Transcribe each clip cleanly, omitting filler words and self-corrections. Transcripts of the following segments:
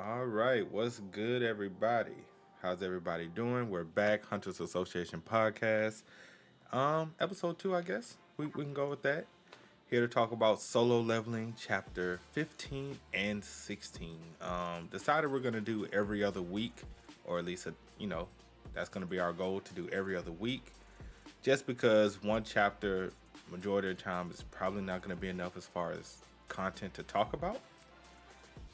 All right, what's good, everybody? How's everybody doing? We're back, Hunters Association podcast. Episode 2, I guess. We can go with that. Here to talk about solo leveling chapter 15 and 16. Decided we're gonna do every other week, or at least that's gonna be our goal to do every other week. Just because one chapter, majority of the time, is probably not gonna be enough as far as content to talk about.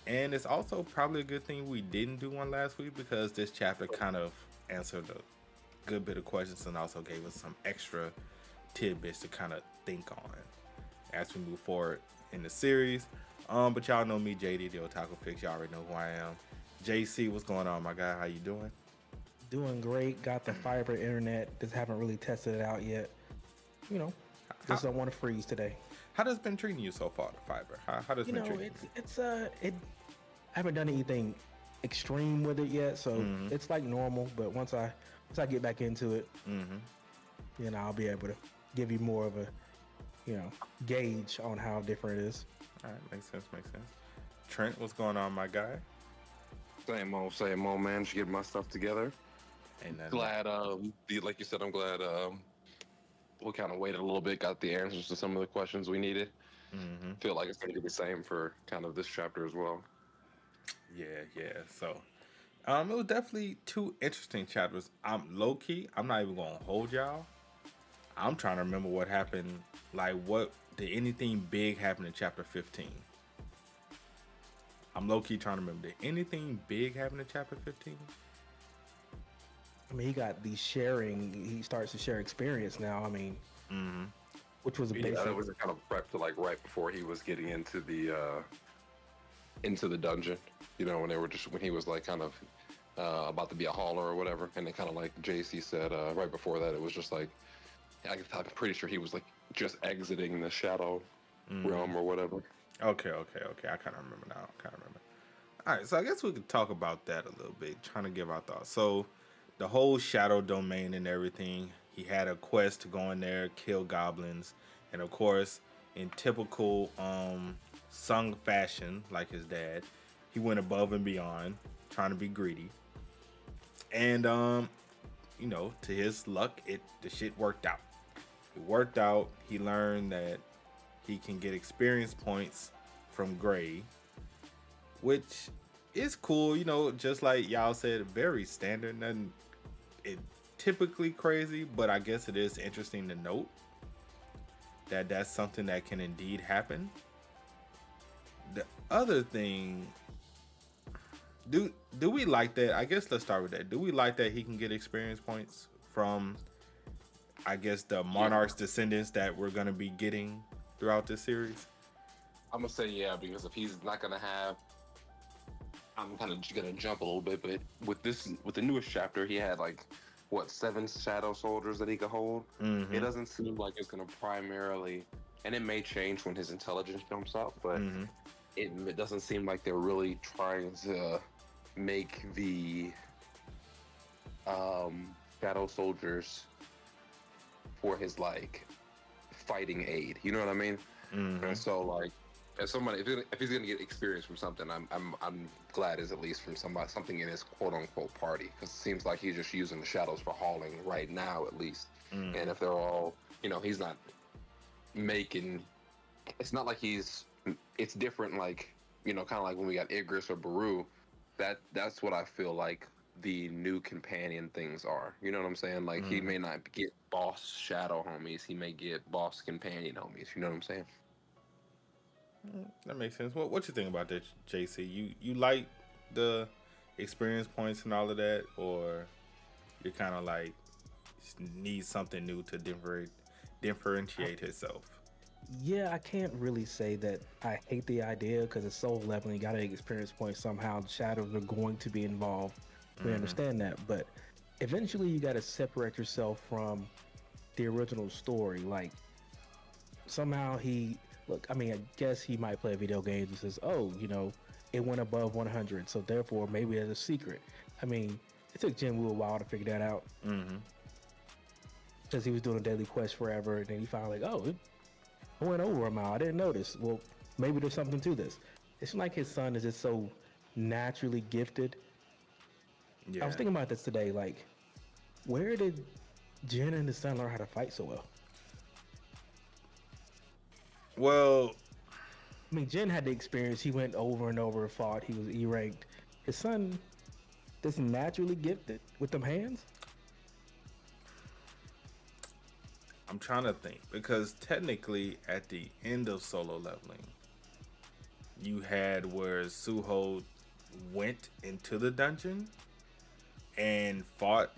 And it's also probably a good thing we didn't do one last week because this chapter kind of answered a good bit of questions and also gave us some extra tidbits to kind of think on as we move forward in the series. But y'all know me, JD, TheOtakuFix. Y'all already know who I am. JC, what's going on, my guy? How you doing? Doing great. Got the fiber internet. Just haven't really tested it out yet. You know, How, just don't want to freeze today. how does it been treating you so far, the fiber? How does it You been know, treating it. I haven't done anything extreme with it yet, so it's like normal. But once I get back into it, you? Mm-hmm. I'll be able to give you more of a gauge on how different it is. All right, makes sense. Trent, what's going on, my guy? Same old, man. Just get my stuff together. Ain't nothing. Glad, like you said, I'm glad we kind of waited a little bit, got the answers to some of the questions we needed. Mm-hmm. Feel like it's going to be the same for kind of this chapter as well. Yeah. So, it was definitely two interesting chapters. I'm low key. I'm not even gonna hold y'all. I'm trying to remember what happened. Like, what did anything big happen in chapter 15? I'm low key trying to remember. Did anything big happen in chapter 15? I mean, he got the sharing. He starts to share experience now. I mean, Mm-hmm. which was a Yeah, basic. that was a kind of prep to like right before he was getting into the dungeon. You know, when he was like kind of about to be a hauler or whatever, and then kind of like JC said right before that, it was just like I'm pretty sure he was like just exiting the shadow realm or whatever. Okay. I kind of remember now. All right, so I guess we could talk about that a little bit, trying to give our thoughts. So, the whole shadow domain and everything, he had a quest to go in there, kill goblins, and of course, in typical Sung fashion, like his dad, he went above and beyond, trying to be greedy. And to his luck, the shit worked out. It worked out. He learned that he can get experience points from Gray, which is cool, just like y'all said, very standard. Nothing it typically crazy, but I guess it is interesting to note that that's something that can indeed happen. The other thing, do we like that? I guess let's start with that. Do we like that he can get experience points from, I guess, the monarch's descendants that we're gonna be getting throughout this series? I'm gonna say yeah, because if he's not gonna have, I'm kind of gonna jump a little bit, but with the newest chapter, he had like what 7 shadow soldiers that he could hold. Mm-hmm. It doesn't seem like it's gonna primarily, and it may change when his intelligence jumps up, but Mm-hmm. it doesn't seem like they're really trying to make the shadow soldiers for his like fighting aid. You know what I mean? Mm-hmm. And so like, as somebody, if he's gonna get experience from something, I'm glad is at least from something in his quote unquote party, because it seems like he's just using the shadows for hauling right now at least. Mm-hmm. And if they're all, he's not making. It's not like he's. It's different, like kind of like when we got Igris or Beru. That's what I feel like the new companion things are. You know what I'm saying? Like he may not get boss shadow homies, he may get boss companion homies. You know what I'm saying? That makes sense. What you think about that, JC? You like the experience points and all of that, or you're kind of like need something new to differentiate himself? Yeah, I can't really say that I hate the idea because it's soul leveling. You got to experience points somehow. The shadows are going to be involved. We understand that, but eventually you got to separate yourself from the original story. Like somehow I mean, I guess he might play video games and says, "Oh, it went above 100, so therefore maybe there's a secret." I mean, it took Jinwoo a while to figure that out Mm-hmm. because he was doing a daily quest forever, and then he finally like, "Oh, I went over a mile. I didn't notice." Well, maybe there's something to this. It's like his son is just so naturally gifted. I Yeah. was thinking about this today. Like, where did Jin and his son learn how to fight so well? Well, I mean, Jin had the experience. He went over and over and fought. He was E ranked. His son, just naturally gifted with them hands. I'm trying to think because technically at the end of solo leveling, you had where Suho went into the dungeon and fought.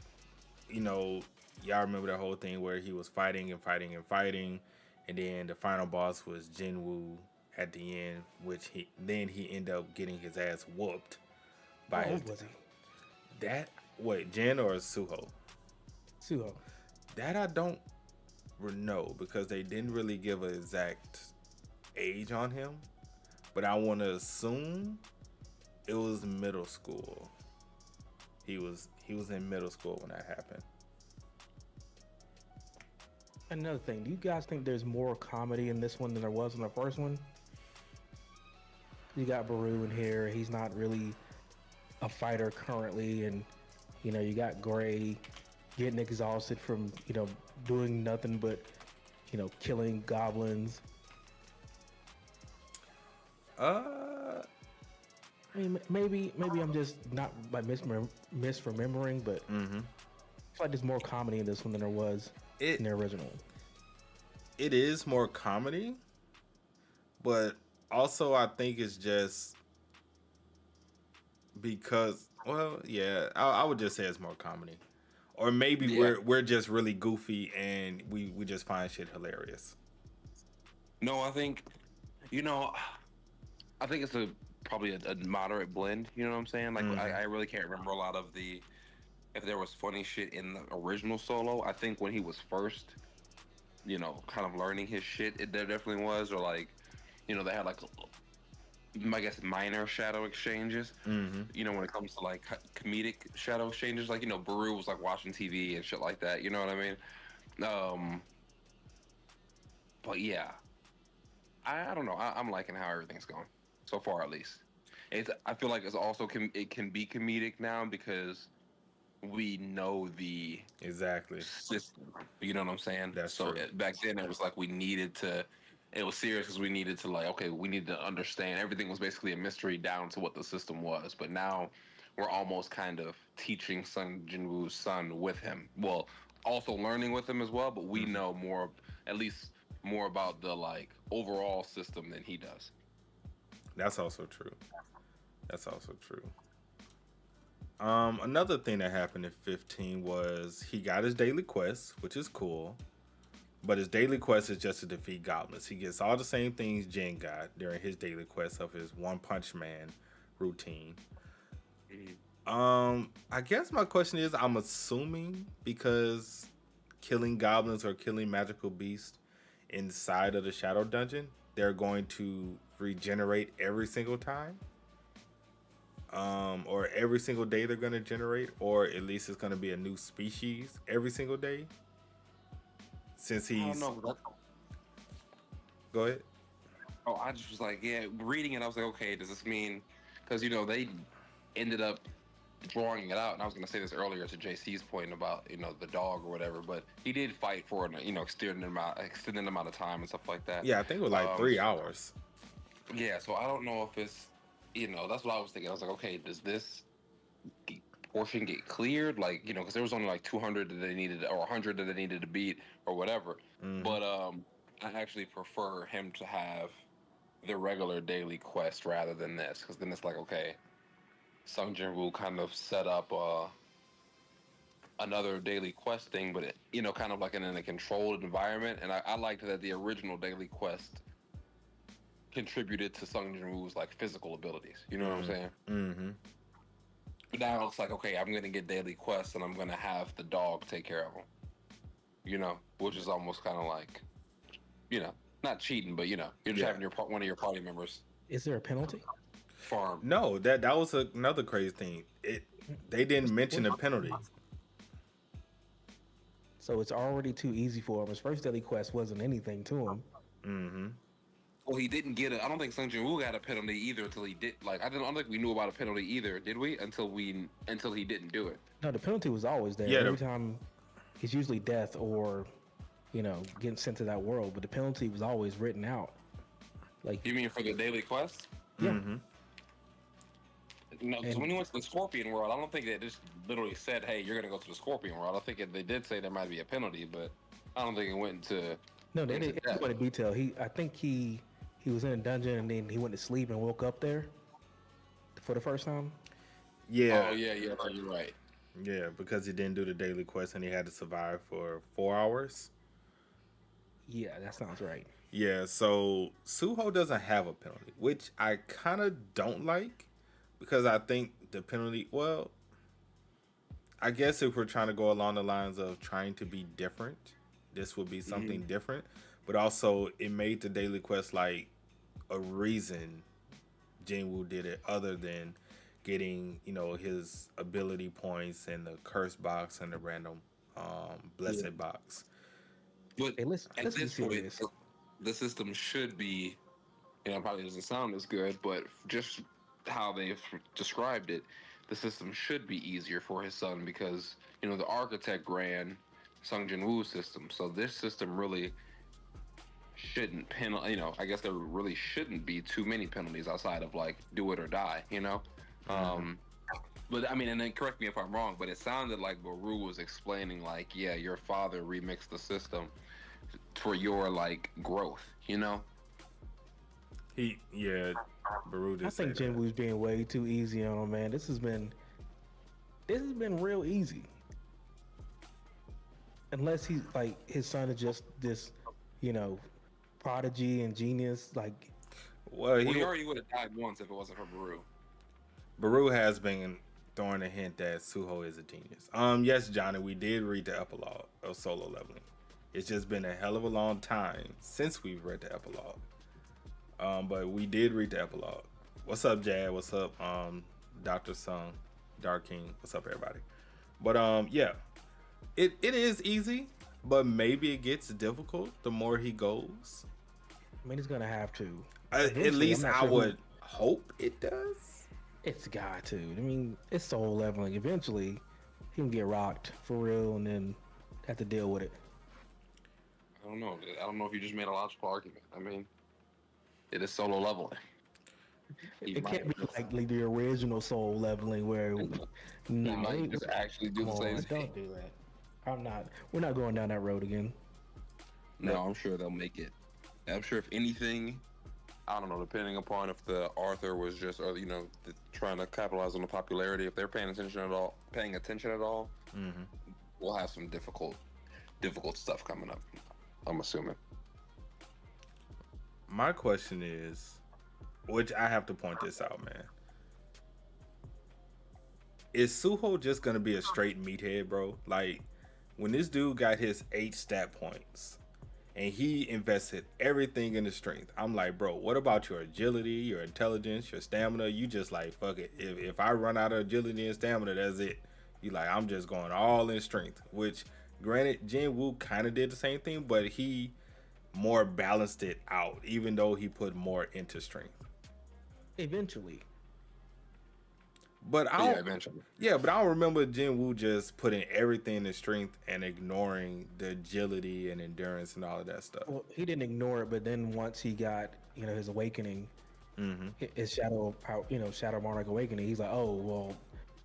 You know, y'all remember that whole thing where he was fighting and fighting and fighting, and then the final boss was Jinwoo at the end, which he ended up getting his ass whooped by How his old was he? that wait Jin or Suho. Suho. That I don't know because they didn't really give an exact age on him, but I want to assume it was middle school. He was in middle school when that happened. Another thing, do you guys think there's more comedy in this one than there was in the first one? You got Beru in here. He's not really a fighter currently, and you got Gray getting exhausted from doing nothing but killing goblins. Uh, I mean, maybe I'm just not like misremembering, but I feel like there's more comedy in this one than there was in the original. It is more comedy, but also I think it's just because, well, yeah, I would just say it's more comedy, or maybe we're just really goofy and we just find shit hilarious. No, I think, you know, I think it's probably a moderate blend. You know what I'm saying? Like I really can't remember a lot of if there was funny shit in the original solo. I think when he was first, kind of learning his shit, there definitely was, or like, they had like, I guess, minor shadow exchanges. When it comes to like comedic shadow exchanges, like Beru was like watching TV and shit like that. You know what I mean? But yeah, I don't know. I'm liking how everything's going so far, at least. I feel like it can be comedic now because we know the Exactly. system. You know what I'm saying? That's so true. back then it was like we needed to. It was serious because we needed to like, okay, we need to understand. Everything was basically a mystery down to what the system was. But now we're almost kind of teaching Jinwoo's son with him. Well, also learning with him as well. But we know more, at least more about the like overall system than he does. That's also true. That's also true. Another thing that happened in 15 was he got his daily quest, which is cool. But his daily quest is just to defeat goblins. He gets all the same things Jin got during his daily quest of his One Punch Man routine. I guess my question is, I'm assuming because killing goblins or killing magical beasts inside of the Shadow Dungeon, they're going to regenerate every single time. Or every single day they're going to generate, or at least it's going to be a new species every single day. Since I he's don't know. Go ahead. Oh, I just was like, yeah, reading it, I was like, okay, does this mean, because, they ended up drawing it out, and I was going to say this earlier to JC's point about, the dog or whatever, but he did fight for an, extended amount of time and stuff like that. Yeah, I think it was like 3 hours. Yeah, so I don't know if it's, that's what I was thinking. I was like, okay, does this portion get cleared? Like, because there was only like 200 that they needed, or 100 that they needed to beat, or whatever. But I actually prefer him to have the regular daily quest rather than this, because then it's like, okay, Sung Jinwoo kind of set up another daily quest thing, but it, kind of like in a controlled environment. And I liked that the original daily quest contributed to Sung Jinwoo's like physical abilities. You know what I'm saying? But now it's like, okay, I'm gonna get daily quests and I'm gonna have the dog take care of them. Which is almost kind of like, not cheating, but you're just having one of your party members. Is there a penalty? Farm. No, that was another crazy thing. They didn't mention a penalty. So it's already too easy for him. His first daily quest wasn't anything to him. Well, he didn't get a. I don't think Sung Jinwoo got a penalty either until he did. Like, I don't think we knew about a penalty either, did we? Until he didn't do it. No, the penalty was always there. Yeah, Every time, it's usually death or, getting sent to that world. But the penalty was always written out. Like, You mean for the daily quest? yeah, Mm-hmm. No, because And- when he went to the Scorpion world, I don't think they just literally said, "Hey, you're gonna go to the Scorpion world." I think they did say there might be a penalty, but I don't think it went into. no, they into didn't that. go into detail. I think he was in a dungeon and then he went to sleep and woke up there for the first time. Yeah, Oh yeah, you're right. yeah, because he didn't do the daily quest and he had to survive for 4 hours. Yeah, that sounds right. Yeah, so Suho doesn't have a penalty, which I kind of don't like because I think the penalty, well, I guess if we're trying to go along the lines of trying to be different, this would be something different. But also, it made the daily quest like a reason Jinwoo did it other than getting, his ability points and the curse box and the random blessed box. But Hey, let's at be this point, serious. the system should be, probably doesn't sound as good, but just how they've described it, the system should be easier for his son because the architect ran Sung Jin Woo's system, so this system really shouldn't I guess there really shouldn't be too many penalties outside of like do it or die, But I mean, and then correct me if I'm wrong, but it sounded like Beru was explaining like, yeah, your father remixed the system for your like growth, Beru did I think say that. Jinwoo's being way too easy on him, man. This has been real easy. Unless he's like his son is just this, prodigy and genius. Like, Well, Well, he already would have died once if it wasn't for Beru. Beru has been throwing a hint that Suho is a genius. Yes, Johnny, we did read the epilogue of Solo Leveling. It's just been a hell of a long time since we've read the epilogue. But we did read the epilogue. What's up, Jad? What's up, Dr. Sung, Dark King? What's up, everybody? But yeah, it is easy, but maybe it gets difficult the more he goes. I mean, he's gonna have to. At Eventually, least I'm not I sure who- would hope it does. It's got to. I mean, it's soul leveling. Eventually, he can get rocked for real, and then have to deal with it. I don't know. I don't know if you just made a logical argument. I mean, it is solo leveling. He It can't might- be like the original soul leveling where he no, might just actually do the come same on, thing. don't do that. I'm not. We're not going down that road again. No, I'm sure they'll make it. I'm sure if anything, I don't know, depending upon if the author was just, or trying to capitalize on the popularity, if they're paying attention at all, we'll have some difficult stuff coming up. I'm assuming. My question is, which I have to point this out, man. Is Suho just gonna be a straight meathead, bro? Like, when this dude got his 8 stat points and he invested everything in his strength, I'm like, bro, what about your agility, your intelligence, your stamina? You just like, fuck it. If I run out of agility and stamina, that's it. You like, I'm just going all in strength. Which, granted, Jinwoo kind of did the same thing, but he more balanced it out, even though he put more into strength. Eventually, But I don't, Eventually. yeah, but I don't remember Jinwoo just putting everything in strength and ignoring the agility and endurance and all of that stuff. well, he didn't ignore it, but then once he got his awakening, his Shadow Monarch awakening, he's like, oh well,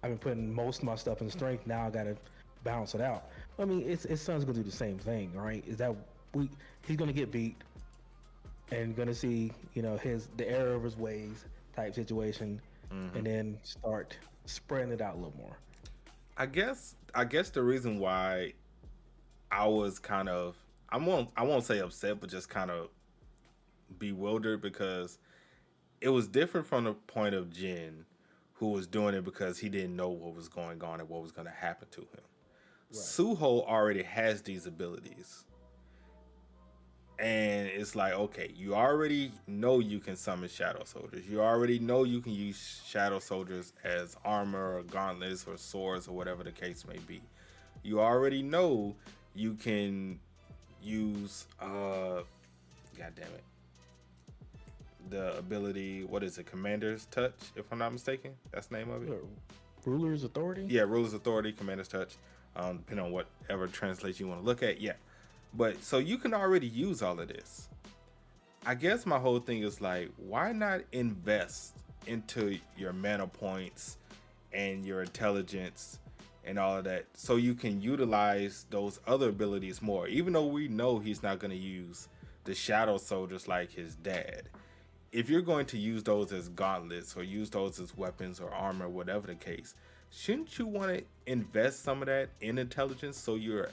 I've been putting most of my stuff in strength. Now I gotta balance it out. I mean, his son's gonna do the same thing, right? Is that he's gonna get beat and gonna see the error of his ways type situation, and then start spreading it out a little more. I guess the reason why I was kind of I won't say upset, but just kind of bewildered because it was different from the point of Jin, who was doing it because he didn't know what was going on and what was going to happen to him. Right. Suho already has these abilities. And it's like, okay, you already know you can summon shadow soldiers. You already know you can use shadow soldiers as armor or gauntlets or swords or whatever the case may be. You already know you can use God damn it. the ability. What is it? Commander's Touch, if I'm not mistaken. That's the name of it. Ruler's Authority. Yeah, Ruler's Authority, Commander's Touch. Depending on whatever translation you want to look at. Yeah, but so you can already use all of this. I guess my whole thing is like, why not invest into your mana points and your intelligence and all of that, so you can utilize those other abilities more, even though we know he's not going to use the shadow soldiers like his dad. If you're going to use those as gauntlets or use those as weapons or armor, whatever the case, shouldn't you want to invest some of that in intelligence so you're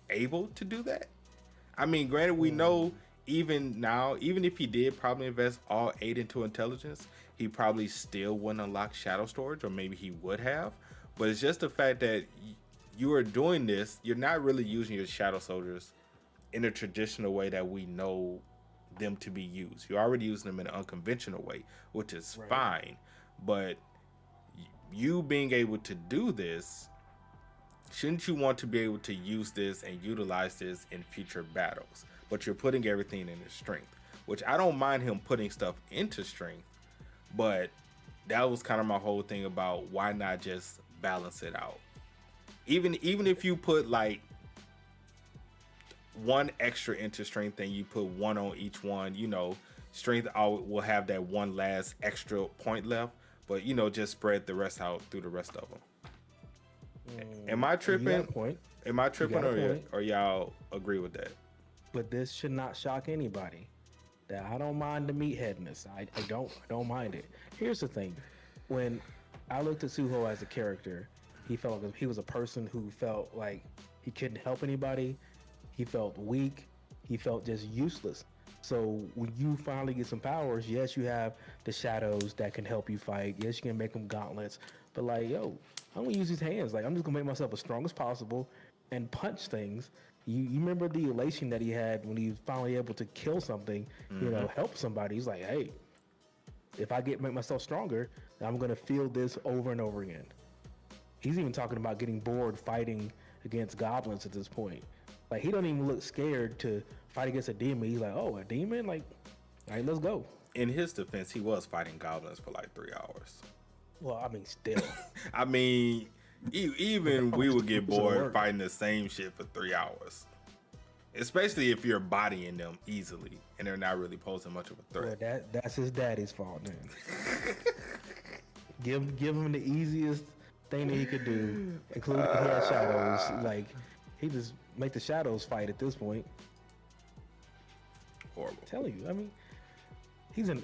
able to do that? I mean, granted, we know even now, even if he did probably invest all 8 into intelligence, he probably still wouldn't unlock shadow storage, or maybe he would have. But it's just the fact that you are doing this, you're not really using your shadow soldiers in a traditional way that we know them to be used. You're already using them in an unconventional way, which is fine. But you being able to do this, shouldn't you want to be able to use this and utilize this in future battles? But you're putting everything in his strength, which I don't mind him putting stuff into strength, but that was kind of my whole thing about why not just balance it out. Even if you put like 1 extra into strength and you put 1 on each one, you know, strength will have that 1 last extra point left, but you know, just spread the rest out through the rest of them. Am I tripping? Am I tripping, or y'all agree with that? But this should not shock anybody. That I don't mind the meatheadness. I don't mind it. Here's the thing: when I looked at Suho as a character, he felt like he was a person who felt like he couldn't help anybody. He felt weak. He felt just useless. So when you finally get some powers, yes, you have the shadows that can help you fight. Yes, you can make them gauntlets. But like, yo, I'm gonna use these hands. Like, I'm just gonna make myself as strong as possible and punch things. You remember the elation that he had when he was finally able to kill something, you know, help somebody. He's like, hey, if I make myself stronger, I'm gonna feel this over and over again. He's even talking about getting bored fighting against goblins at this point. Like, he don't even look scared to fight against a demon. He's like, oh, a demon? Like, all right, let's go. In his defense, he was fighting goblins for like 3 hours. Well, I mean, still. I mean, even we would get bored fighting the same shit for 3 hours. Especially if you're bodying them easily and they're not really posing much of a threat. Well, that's his daddy's fault, man. give him the easiest thing that he could do, including he had shadows. Like, he just make the shadows fight at this point. Horrible. I'm telling you, I mean, he's a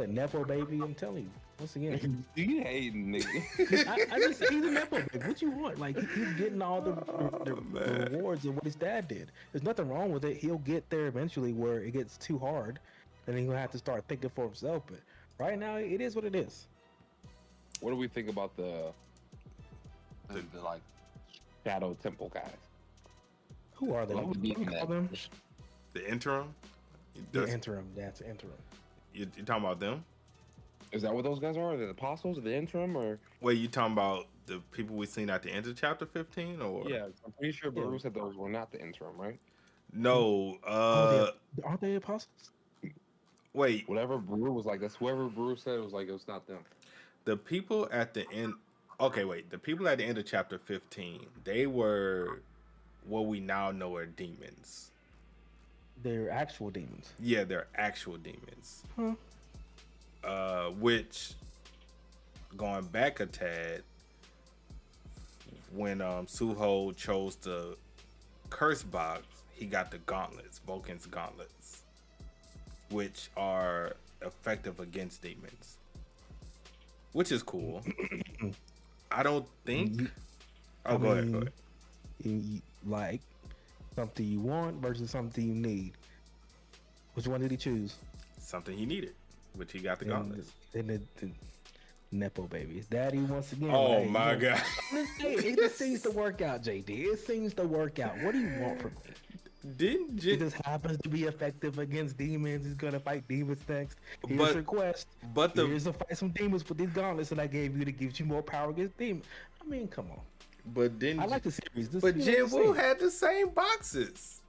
Nepo baby. I'm telling you, once again. You hating, nigga. he's a Nepo baby. What you want? Like, he's getting all the rewards of what his dad did. There's nothing wrong with it. He'll get there eventually where it gets too hard, and he's gonna have to start thinking for himself. But right now, it is what it is. What do we think about the like Shadow Temple guys? Who are they? Like, What do you call them? The interim? The interim. That's interim. You talking about them? Is that what those guys are? The apostles of the interim, or Wait, you talking about the people we seen at the end of chapter 15, or? yeah? I'm pretty sure Beru said those were not the interim, right? No. Aren't they apostles? Wait. Whatever Beru was like, that's whoever Beru said it was like. It was not them. The people at the end. Okay, wait. The people at the end of chapter 15, they were what we now know are demons. They're actual demons. Yeah, they're actual demons. Huh. Which, going back a tad, when Suho chose the curse box, he got the gauntlets, Vulcan's gauntlets, which are effective against demons, which is cool. I don't think. Go ahead. You like something you want versus something you need. Which one did he choose? Something he needed, which he got the gauntlets. And the Nepo baby. His daddy once again. Oh my God. It seems to work out, JD. It seems to work out. What do you want from me? He just happens to be effective against demons. He's gonna fight demons next. Here's your quest. Here's to fight some demons with these gauntlets that I gave you to give you more power against demons. I mean, come on. But then I like the series. But Jinwoo had the same boxes.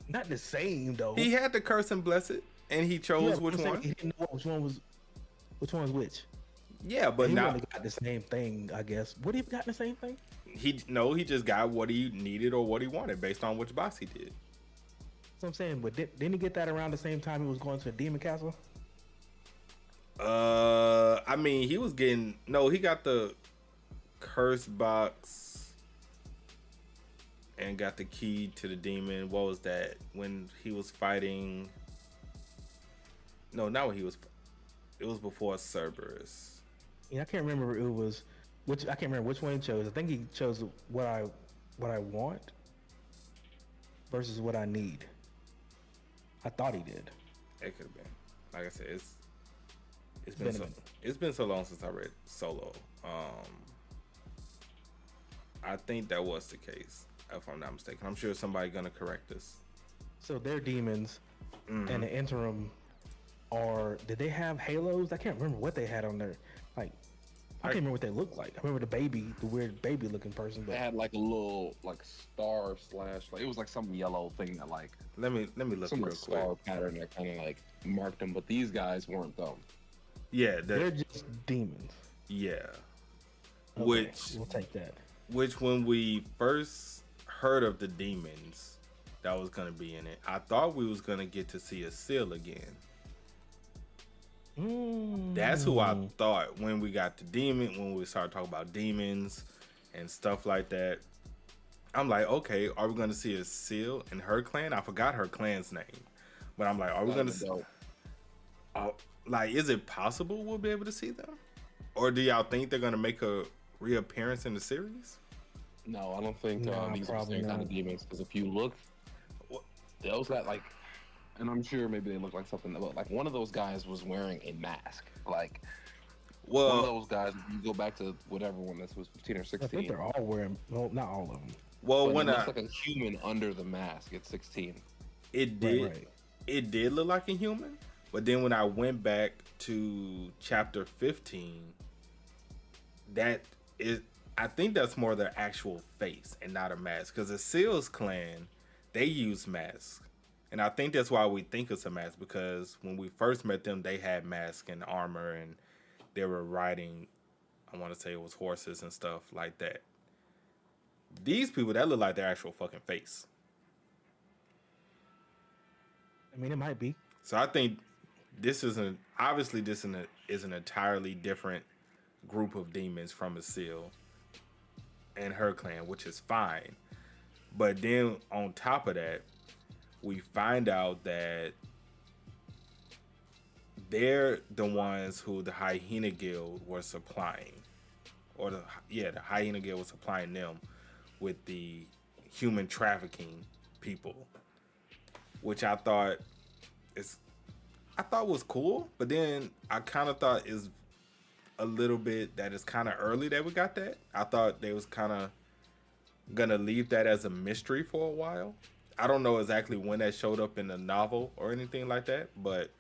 Not the same though. He had the curse and blessed. and he Yeah, chose but which I'm saying one. he didn't know which one was which. Yeah, And but he now wouldn't have got the same thing, I guess. Would he have gotten the same thing? he just got what he needed or what he wanted based on which box he did. So I'm saying, but didn't he get that around the same time he was going to the demon castle? I mean, he was getting no. He got the curse box and got the key to the demon. What was that? When he was fighting? No, not when he was. It was before Cerberus. Yeah, I can't remember it was which. I can't remember which one he chose. I think he chose what I want versus what I need. I thought he did. It could have been. Like I said, it's Been been a so minute. it's been so long since I read Solo. I think that was the case, if I'm not mistaken. I'm sure somebody's gonna correct us. So they're demons, and the interim are. Did they have halos? I can't remember what they had on there. Like, I can't remember what they looked like. I remember the weird baby looking person. They But had like a little like star slash like it was like some yellow thing that like Let me look some real quick. star pattern that kind of like marked them. But these guys weren't them. Yeah, they're just demons. yeah. Okay, Which we'll take that. when we first heard of the demons that was gonna be in it, I thought we was gonna get to see a seal again. That's who I thought when we got the demon, when we started talking about demons and stuff like that. I'm like, okay, are we gonna see a seal in her clan? I forgot her clan's name, but I'm like, are we gonna see? Like, is it possible we'll be able to see them, or do y'all think they're gonna make a reappearance in the series? No, I don't think Nah, these are the probably same kind not. of demons. Because if you look, those that like, and I'm sure maybe they look like something. But like one of those guys was wearing a mask. Like one of Well, those guys. If you go back to whatever one this was, 15 or I 16. think they're all wearing. Well, not all of them. well, But when it looks like a human under the mask at 16. it did, Right. it did look like a human, but then when I went back to chapter 15, that is, I think that's more their actual face and not a mask. Because the Seals clan, they use masks, and I think that's why we think it's a mask. Because when we first met them, they had masks and armor, and they were riding. I want to say it was horses and stuff like that. These people that look like their actual fucking face. I mean, it might be. So I think this isn't obviously this is an entirely different group of demons from a seal and her clan, which is fine. But then on top of that, we find out that they're the ones who the Hyena Guild were supplying, or the Hyena Guild was supplying them with the human trafficking people, which I thought was cool, but then I kind of thought is a little bit that it's kind of early that we got that. I thought they was kind of gonna leave that as a mystery for a while. I don't know exactly when that showed up in the novel or anything like that, but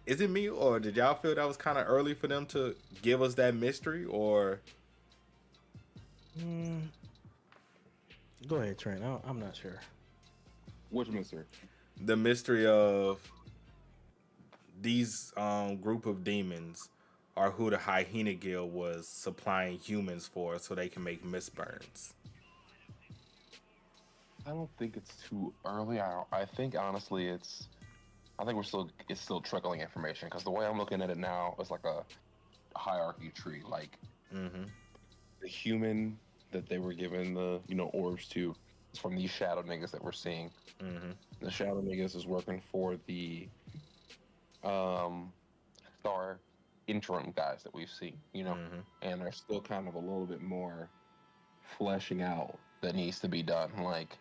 is it me or did y'all feel that was kind of early for them to give us that mystery? Or Go ahead, Trent. I'm not sure. Which mystery? the mystery of these group of demons are who the Hyena Guild was supplying humans for so they can make mistburns? I don't think it's too early. I think honestly, I think it's still trickling information because the way I'm looking at it now is like a hierarchy tree. Like the human that they were given the orbs to is from these shadow niggas that we're seeing. The shadow niggas is working for the star interim guys that we've seen, and there's still kind of a little bit more fleshing out that needs to be done. Like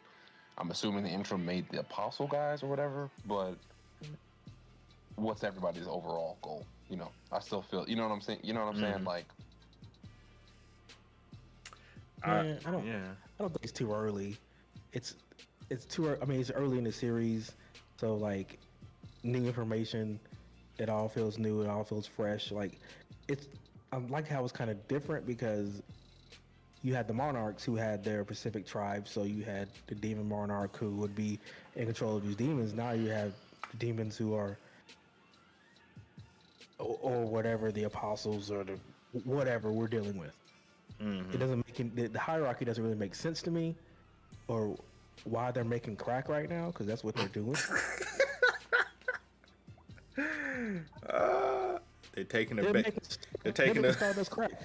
I'm assuming the interim made the apostle guys or whatever, but what's everybody's overall goal? I still feel, you know what I'm saying? You know what I'm saying? Like, Man, I don't think it's too early. It's too. I mean, it's early in the series, so like new information. It all feels new. It all feels fresh. Like I like how it's kind of different because you had the monarchs who had their Pacific tribes. So you had the demon monarch who would be in control of these demons. Now you have demons who are, or whatever the apostles or the whatever we're dealing with. It doesn't make the hierarchy doesn't really make sense to me, or why they're making crack right now, because that's what they're doing. They're taking They're a making, they're they're taking making a Stardust crack.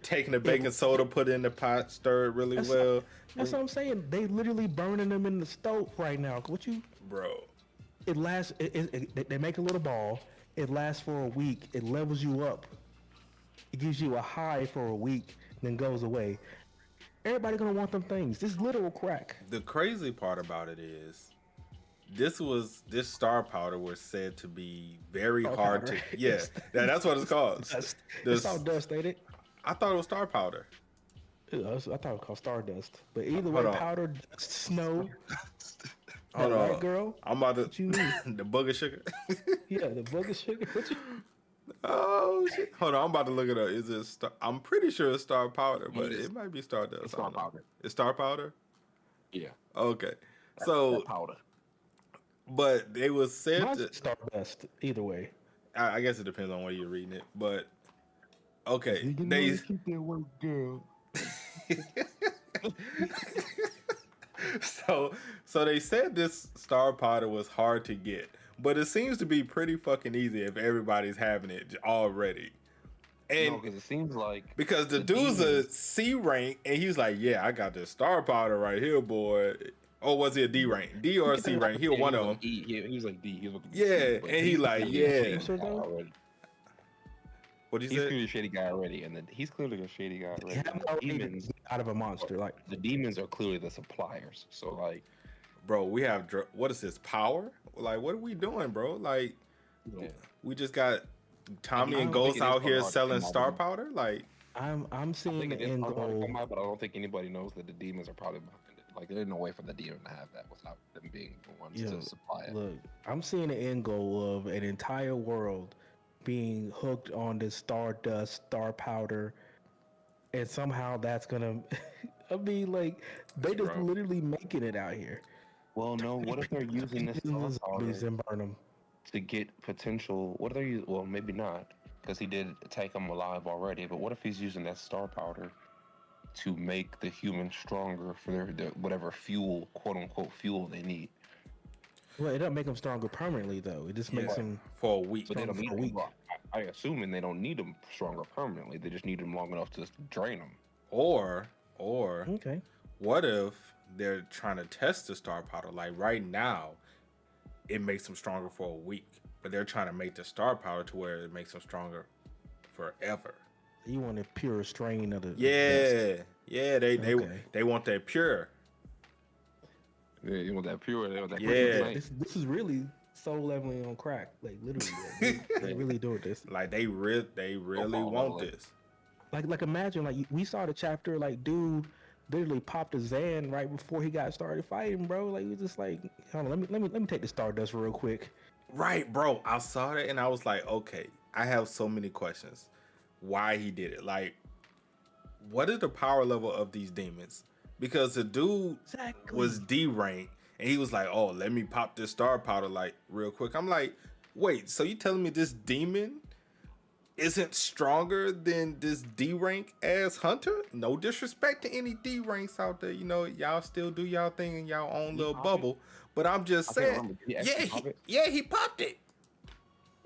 taking the baking soda, put it in the pot, stir it really well. That's what I'm saying. They literally burning them in the stove right now. What you, Bro. it lasts. They make a little ball. It lasts for a week. It levels you up. It gives you a high for a week, then goes away. Everybody gonna want them things. This literal crack. The crazy part about it is, this star powder was said to be very hard powder. to. Yeah, that's what it's called. Dust. This- It's all dust, ain't it? I thought it was star powder. I thought it was called Stardust. But either Hold way, on. powder, dust, snow. Hold that on, white girl. I'm about to. What you mean? The booger sugar. Yeah, the booger sugar. What you? Oh shit! Hold on, I'm about to look it up. Is it star? I'm pretty sure it's star powder, but it might be stardust. It's I don't star know. powder. It's star powder. Yeah. Okay, so That powder. but they was said Mine's to, Stardust. Either way. I guess it depends on where you're reading it, but okay, they keep that white girl. so they said this star powder was hard to get, but it seems to be pretty fucking easy if everybody's having it already. And No, because it seems like because the dude's a C rank, and he's like, "Yeah, I got this star powder right here, boy." Or was he a D rank? D or a C rank? He was one of them. He was like D. He was like Yeah, but and he he's like, clearly a yeah. shady guy already. What he He's said? clearly a shady guy already, and he's clearly a shady guy already. Yeah, And the demons, out of a monster. Like, the demons are clearly the suppliers. So like, Bro, we have what is this power? Like, what are we doing, bro? Like, yeah. we just got Tommy I and don't think Ghost it is out here hard to selling come out star with powder. Like, I'm I seeing think the it is end hard to goal. come out, but I don't think anybody knows that the demons are probably behind it. Like, there's no way for the demon to have that without them being the ones Yo, to supply it. Look, I'm seeing the end goal of an entire world being hooked on this stardust, star powder, and somehow that's gonna. I mean, like they just Bro. literally making it out here. Well, no. What if they're using this star powder and burn them? to get potential? What are they using? Well, maybe not, because he did take them alive already. But what if he's using that star powder to make the humans stronger for their whatever fuel, quote unquote, fuel they need? Well, it doesn't make them stronger permanently, though. It just makes them. for a week. But they don't For need a them. week. I assume they don't need them stronger permanently. They just need them long enough to drain them. Or Okay. what if they're trying to test the star powder? Like right now, it makes them stronger for a week, but they're trying to make the star powder to where it makes them stronger forever. You want a pure strain of the. Yeah, yeah. Okay. They want that pure. Yeah, you want that pure. They want that Yeah. quick This is really soul leveling on crack. Like literally, they really doing this. Like they really Football want leveling. this. Like imagine like we saw the chapter like dude literally popped a Zan right before he got started fighting, bro. Like he was just like, hold on, let me take the Stardust real quick. Right, bro. I saw that and I was like, okay, I have so many questions. Why he did it? Like, what is the power level of these demons? Because the dude Exactly. was D rank and he was like, oh, let me pop this star powder like real quick. I'm like, wait, so you telling me this demon isn't stronger than this D rank ass hunter? No disrespect to any D ranks out there. You know, y'all still do y'all thing in y'all own little bubble. But I'm just I can't saying, remember. Did he actually pop it? he popped it.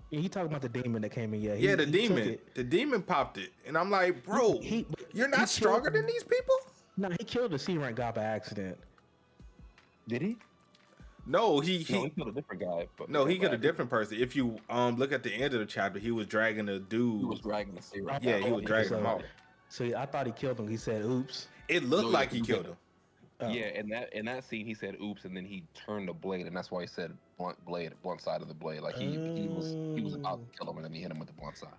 Yeah, he talking about the demon that came in. Yeah, Yeah, the he took demon. it. The demon popped it. And I'm like, bro, you're not stronger than these people? No, he killed the C rank guy by accident. Did he? No, he No, he killed a different guy. But no, he killed a different person. If you look at the end of the chapter, he was dragging a dude. He was dragging the serum. Yeah, he was dragging him out. So I thought he killed him. He said, "Oops." It looked No, like he he killed him. Oh. Yeah, in that scene, he said "oops," and then he turned the blade, and that's why he said "blunt blade," blunt side of the blade. Like he was about to kill him, and then he hit him with the blunt side.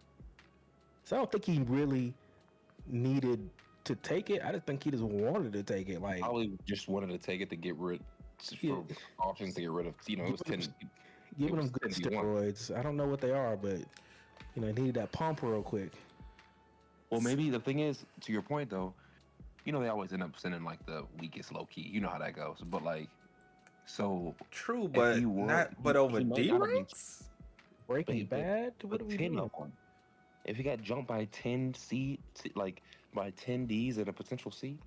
So I don't think he really needed to take it. I just think he just wanted to take it. Like Probably just wanted to take it to get rid for options to get rid of. You know, it was 10. giving it him was good 10v1. steroids. I don't know what they are, but you know, he needed that pump real quick. Well, maybe the thing is, to your point though, you know, they always end up sending like the weakest low key. You know how that goes. But like, So True, if but he was, not. But over he might D not have been. ranks. Breaking But Bad? What are we 10 doing? of them. If he got jumped by 10 like by 10 Ds and a potential C,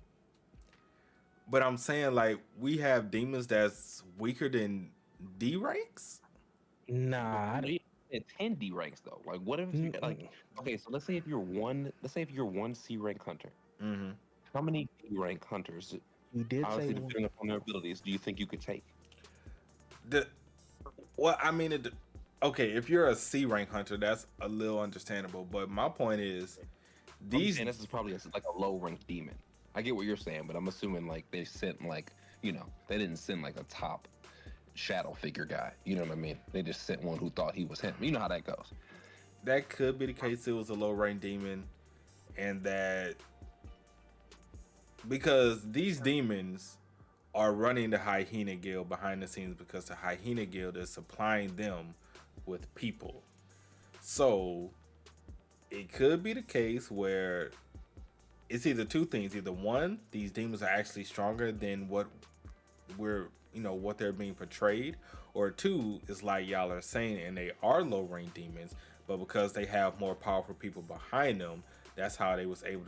But I'm saying like we have demons that's weaker than D ranks. Nah. no, you said 10 D ranks though. Like what if you like okay, so let's say if you're one C rank hunter, Mm-hmm. how many D rank hunters, You did say obviously one. depending upon their abilities, do you think you could take? The well, I mean, okay, if you're a C rank hunter, that's a little understandable. But my point is, I'm these saying this is probably like a low ranked demon. I get what you're saying, but I'm assuming like they sent like, they didn't send like a top shadow figure guy. You know what I mean? They just sent one who thought he was him. You know how that goes. that could be the case. It was a low rank demon, and that because these demons are running the hyena guild behind the scenes because the hyena guild is supplying them with people. So it could be the case where it's either two things: either one, these demons are actually stronger than what they're being portrayed, or two, is like y'all are saying, and they are low rank demons, but because they have more powerful people behind them, that's how they was able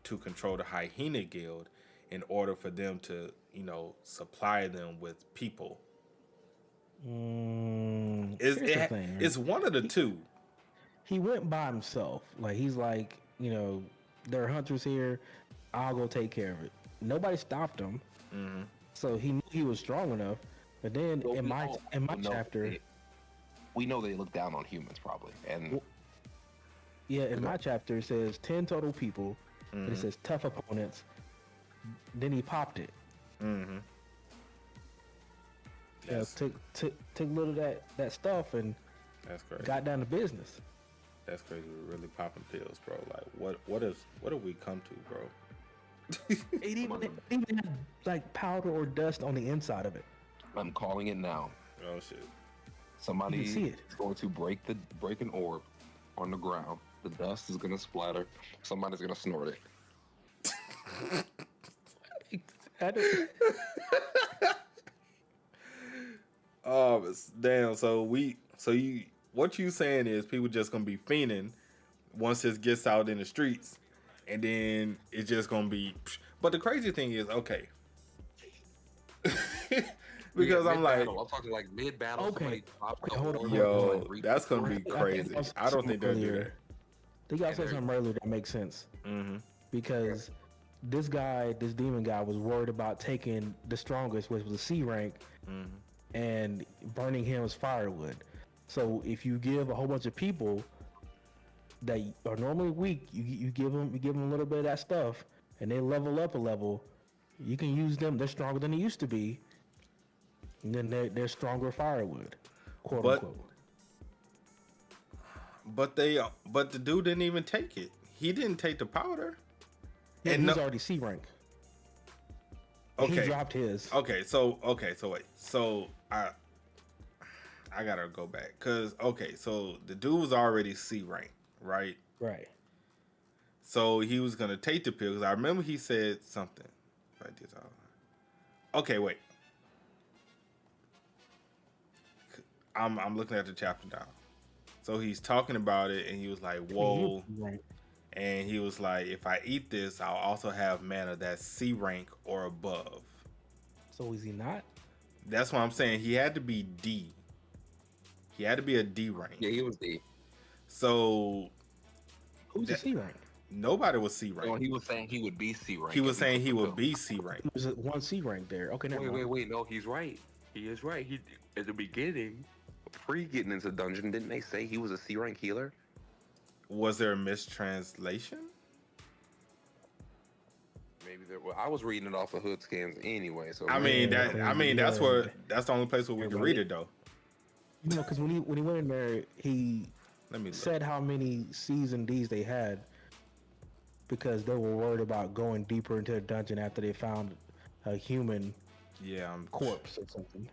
to control the hyena guild in order for them to supply them with people. Here's the thing. Right? It's one of the two. He went by himself. Like he's like, there are hunters here. I'll go take care of it. Nobody stopped him, so he knew he was strong enough. But then Well, in my chapter, we know they look down on humans probably, and in my chapter it says 10 total people, and it says tough opponents. Then he popped it. Yes. Took a little of that stuff and That's crazy. got down to business. That's crazy. We're really popping pills, bro. Like, what have we come to, bro? It even had like powder or dust on the inside of it. I'm calling it now. Oh shit. Somebody You can see it. is going to break an orb on the ground. The dust is going to splatter. Somebody's going to snort it. Oh damn! What you saying is people just gonna be fiending once this gets out in the streets, and then it's just gonna be. But the crazy thing is, okay, because I'm like, I'm talking like mid battle. Okay. Hold on. yo, that's gonna be crazy. I don't think they'll do that. They got said something earlier that makes sense. Because this demon guy was worried about taking the strongest, which was a C rank, and burning him as firewood. So if you give a whole bunch of people that are normally weak, you give them a little bit of that stuff, and they level up a level, you can use them. They're stronger than they used to be, and then they're stronger firewood, quote unquote. But the dude didn't even take it. He didn't take the powder. Yeah, and he's already C rank. Okay. He dropped his. Okay, so wait. So I gotta go back. So the dude was already C rank, right? Right. So he was gonna take the pill because I remember he said something. Right this out. Okay, wait. I'm looking at the chapter now. So he's talking about it, and he was like, "Whoa." And he was like, if I eat this, I'll also have mana that's C rank or above. So is he not? That's what I'm saying. He had to be D. He had to be a D rank. Yeah, he was D. So who's a C rank? Nobody was C rank. No, he was saying he would be C rank. He was saying he would be C rank. He was at one C rank there. Okay, never mind. Wait. No, he's right. He is right. He at the beginning, pre getting into dungeon, didn't they say he was a C rank healer? Was there a mistranslation? Maybe there. Well, I was reading it off of Hood Scans anyway. So that's the only place where we can read it though. Because when he went in there, he said how many C's and D's they had because they were worried about going deeper into the dungeon after they found a human corpse or something.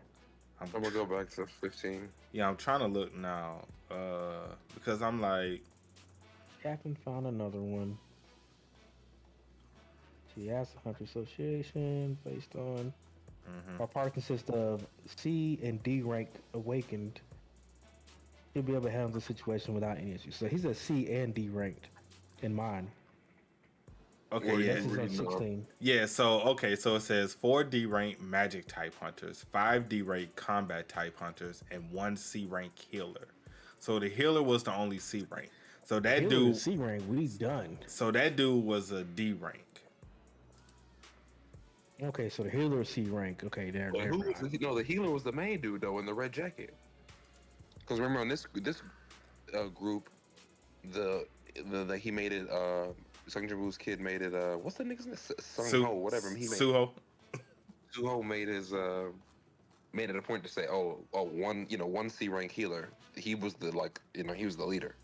I'm gonna go back to 15. Yeah, I'm trying to look now because I'm like. Captain found another one. She asked the Hunter Association based on Our party consists of C and D ranked awakened. He'll be able to handle the situation without any issues. So he's a C and D ranked in mine. Okay, What are yeah. This you is on reading off? 16. Yeah, so so it says 4D rank magic type hunters, 5D rank combat type hunters, and 1C rank healer. So the healer was the only C rank. So The that healer is dude C rank. We done. so that dude was a D rank. Okay, so the healer is C rank. Okay, there. But who was the healer was the main dude though in the red jacket. Because remember on this group, the he made it. Sung Jinwoo's kid made it. What's the nigga's name? Sung Ho, whatever. He made Suho. Suho made his made it a point to say, one C rank healer. He was he was the leader.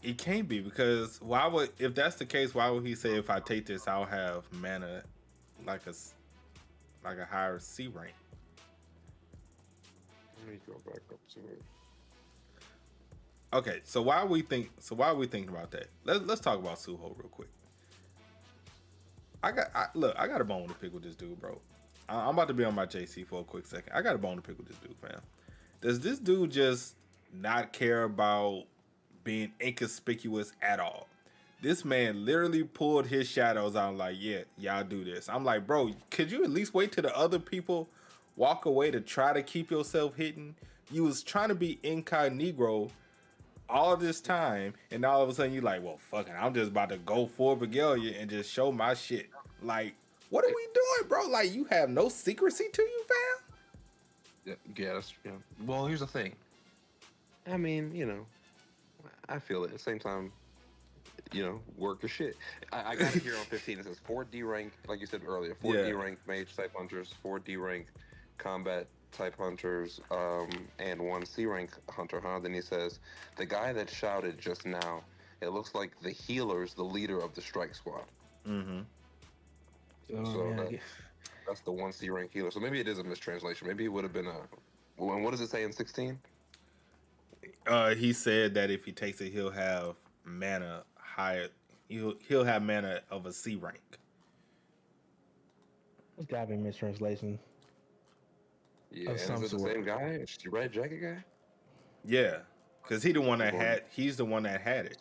It can't be because why would if that's the case? Why would he say if I take this I'll have mana like a higher C rank? Let me go back up to it. Okay, so why are we thinking about that? Let's talk about Suho real quick. I got a bone to pick with this dude, bro. I'm about to be on my JC for a quick second. I got a bone to pick with this dude, fam. Does this dude just not care about being inconspicuous at all? This man literally pulled his shadows out like, yeah, y'all do this. I'm like, bro, could you at least wait till the other people walk away to try to keep yourself hidden? You was trying to be incognito all this time, and all of a sudden you like, well, fuck it, I'm just about to go for regalia and just show my shit. Like, what are we doing, bro? Like, you have no secrecy to you, fam? Yeah. Well, here's the thing. I mean, I feel it. At the same time, work your shit. I got it here on 15. It says 4D rank, like you said earlier, 4D rank mage type hunters, 4D rank combat type hunters, and 1C rank hunter, huh? Then he says, the guy that shouted just now, it looks like the healer's the leader of the strike squad. Mm-hmm. That's the 1C rank healer. So maybe it is a mistranslation. Maybe it would have been and what does it say in 16? He said that if he takes it, he'll have mana higher. He'll have mana of a C rank. It's gotta be a mistranslation. Yeah, and is it the same guy? It's the red jacket guy? Yeah, because he's the one that had it.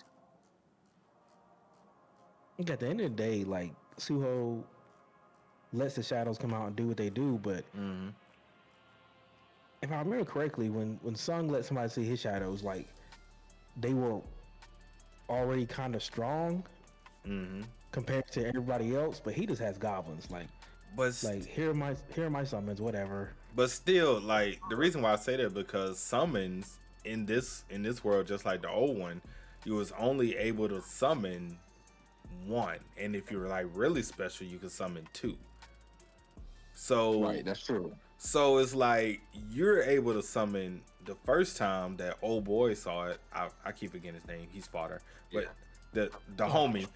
At the end of the day, like, Suho lets the shadows come out and do what they do, but if I remember correctly, when Sung let somebody see his shadows, like, they were already kind of strong compared to everybody else, but he just has goblins. Here are my summons, whatever. But still, like, the reason why I say that because summons in this world, just like the old one, you was only able to summon one, and if you were like really special, you could summon two. So right, that's true. So it's like you're able to summon the first time that old boy saw it. I keep forgetting his name. He's fodder, but the homie,